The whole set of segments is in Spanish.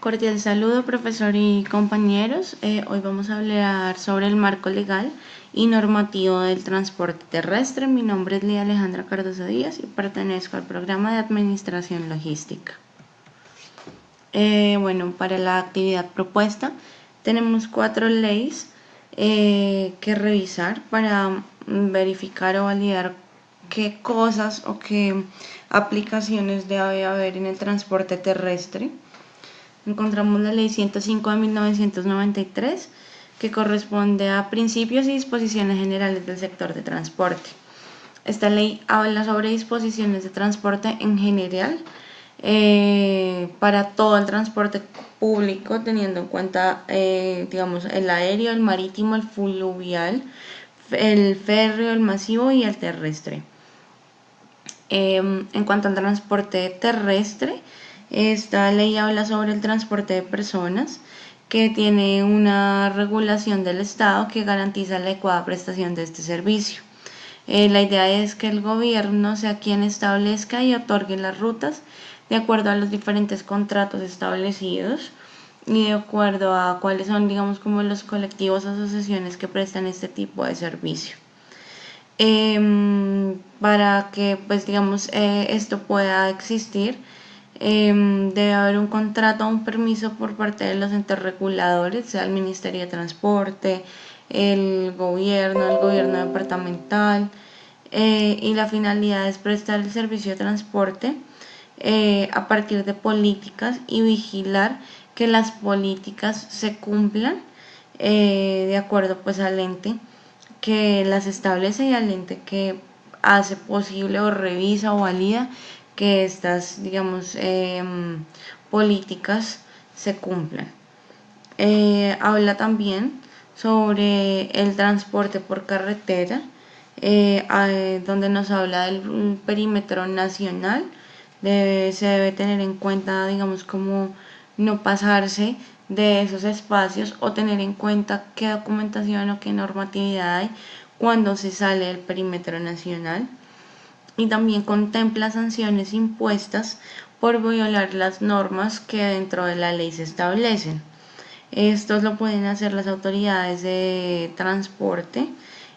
Cordial saludo, profesor y compañeros. Hoy vamos a hablar sobre el marco legal y normativo del transporte terrestre. Mi nombre es Lía Alejandra Cardoso Díaz y pertenezco al programa de Administración Logística. Para la actividad propuesta tenemos 4 leyes que revisar para verificar o validar qué cosas o qué aplicaciones debe haber en el transporte terrestre. Encontramos la Ley 105 de 1993, que corresponde a principios y disposiciones generales del sector de transporte. Esta ley habla sobre disposiciones de transporte en general para todo el transporte público, teniendo en cuenta, el aéreo, el marítimo, el fluvial, el férreo, el masivo y el terrestre. En cuanto al transporte terrestre, esta ley habla sobre el transporte de personas, que tiene una regulación del Estado que garantiza la adecuada prestación de este servicio. La idea es que el gobierno sea quien establezca y otorgue las rutas de acuerdo a los diferentes contratos establecidos y de acuerdo a cuáles son, digamos, como los colectivos o asociaciones que prestan este tipo de servicio. Para que, pues, digamos, esto pueda existir, debe haber un contrato o un permiso por parte de los entes reguladores, sea el Ministerio de Transporte, el gobierno departamental, y la finalidad es prestar el servicio de transporte a partir de políticas y vigilar que las políticas se cumplan de acuerdo, pues, al ente que las establece y al ente que hace posible o revisa o valida que estas, digamos, políticas se cumplan. Habla también sobre el transporte por carretera, donde nos habla del perímetro nacional. Se debe tener en cuenta, digamos, como no pasarse de esos espacios o tener en cuenta qué documentación o qué normatividad hay cuando se sale del perímetro nacional. Y también contempla sanciones impuestas por violar las normas que dentro de la ley se establecen. Estos lo pueden hacer las autoridades de transporte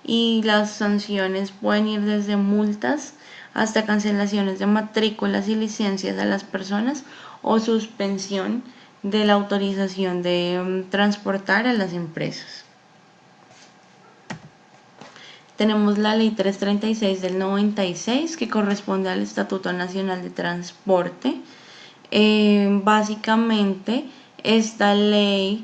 y las sanciones pueden ir desde multas hasta cancelaciones de matrículas y licencias a las personas o suspensión de la autorización de transportar a las empresas. Tenemos la Ley 336 del 96, que corresponde al Estatuto Nacional de Transporte. Básicamente, esta ley,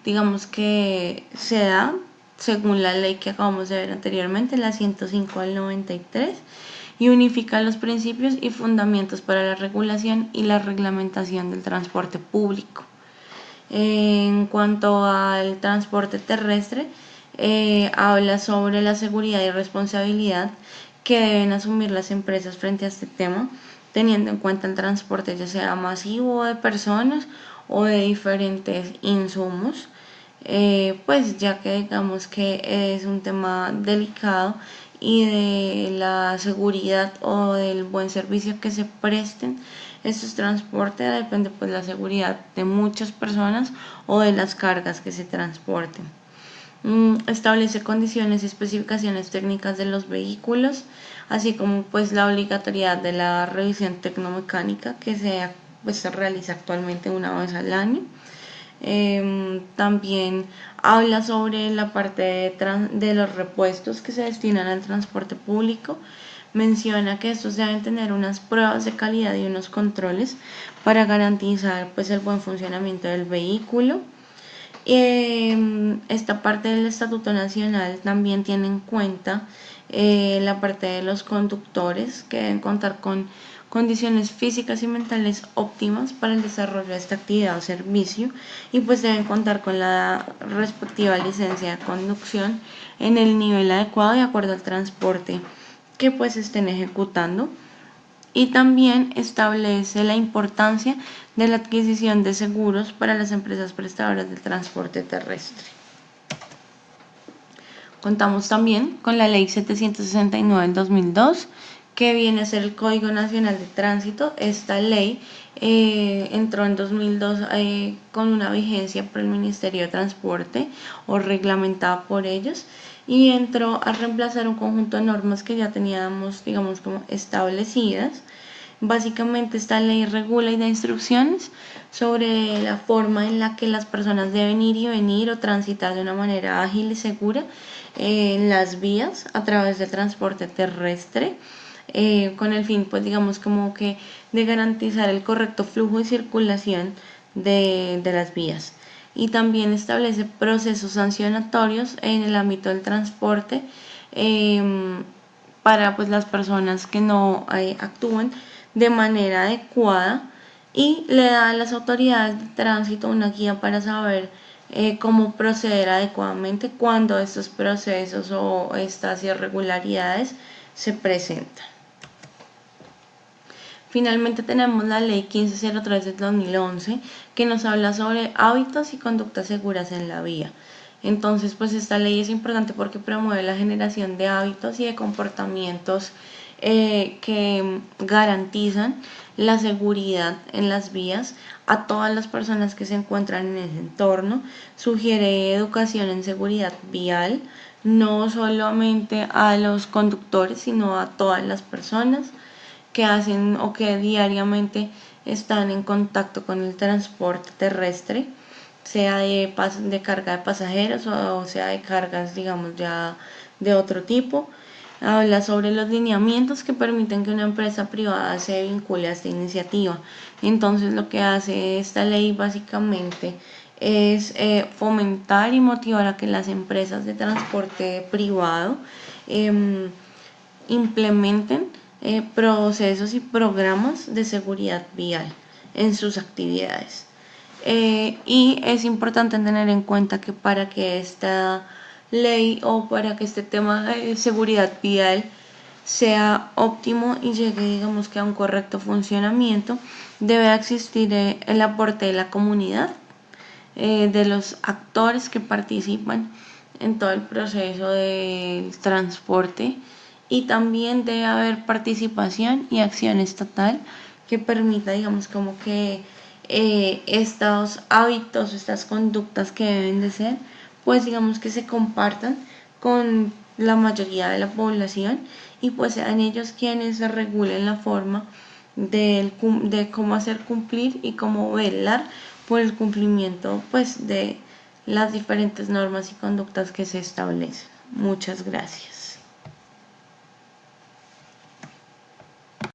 digamos que se da según la ley que acabamos de ver anteriormente, la 105 del 93, y unifica los principios y fundamentos para la regulación y la reglamentación del transporte público. En cuanto al transporte terrestre, habla sobre la seguridad y responsabilidad que deben asumir las empresas frente a este tema, teniendo en cuenta el transporte ya sea masivo de personas o de diferentes insumos, pues ya que digamos que es un tema delicado y de la seguridad o del buen servicio que se presten estos transportes depende pues la seguridad de muchas personas o de las cargas que se transporten. Establece condiciones y especificaciones técnicas de los vehículos, así como pues la obligatoriedad de la revisión tecnomecánica que se realiza actualmente una vez al año. También habla sobre la parte de los repuestos que se destinan al transporte público. Menciona que estos deben tener unas pruebas de calidad y unos controles para garantizar pues el buen funcionamiento del vehículo. Esta parte del Estatuto Nacional también tiene en cuenta la parte de los conductores, que deben contar con condiciones físicas y mentales óptimas para el desarrollo de esta actividad o servicio, y pues deben contar con la respectiva licencia de conducción en el nivel adecuado de acuerdo al transporte que pues estén ejecutando. Y también establece la importancia de la adquisición de seguros para las empresas prestadoras del transporte terrestre. Contamos también con la Ley 769 del 2002, que viene a ser el Código Nacional de Tránsito. Esta ley entró en 2002 con una vigencia por el Ministerio de Transporte o reglamentada por ellos, y entró a reemplazar un conjunto de normas que ya teníamos, digamos, como establecidas. Básicamente esta ley regula y da instrucciones sobre la forma en la que las personas deben ir y venir o transitar de una manera ágil y segura en las vías a través del transporte terrestre, con el fin, pues digamos, como que de garantizar el correcto flujo y circulación de las vías. Y también establece procesos sancionatorios en el ámbito del transporte para pues las personas que no actúen de manera adecuada, y le da a las autoridades de tránsito una guía para saber cómo proceder adecuadamente cuando estos procesos o estas irregularidades se presentan. Finalmente tenemos la ley 1503 del 2011, que nos habla sobre hábitos y conductas seguras en la vía. Entonces, pues esta ley es importante porque promueve la generación de hábitos y de comportamientos que garantizan la seguridad en las vías a todas las personas que se encuentran en ese entorno. Sugiere educación en seguridad vial, no solamente a los conductores, sino a todas las personas que hacen o que diariamente están en contacto con el transporte terrestre, sea de carga de pasajeros o sea de cargas, digamos, ya de otro tipo. Habla sobre los lineamientos que permiten que una empresa privada se vincule a esta iniciativa. Entonces, lo que hace esta ley básicamente es fomentar y motivar a que las empresas de transporte privado implementen procesos y programas de seguridad vial en sus actividades. Y es importante tener en cuenta que para que esta ley o para que este tema de seguridad vial sea óptimo y llegue, digamos, que a un correcto funcionamiento, debe existir el aporte de la comunidad, de los actores que participan en todo el proceso del transporte, y también debe haber participación y acción estatal que permita, digamos, como que estos hábitos, estas conductas que deben de ser, pues digamos que se compartan con la mayoría de la población, y pues sean ellos quienes regulen la forma de cómo hacer cumplir y cómo velar por el cumplimiento pues de las diferentes normas y conductas que se establecen. Muchas gracias.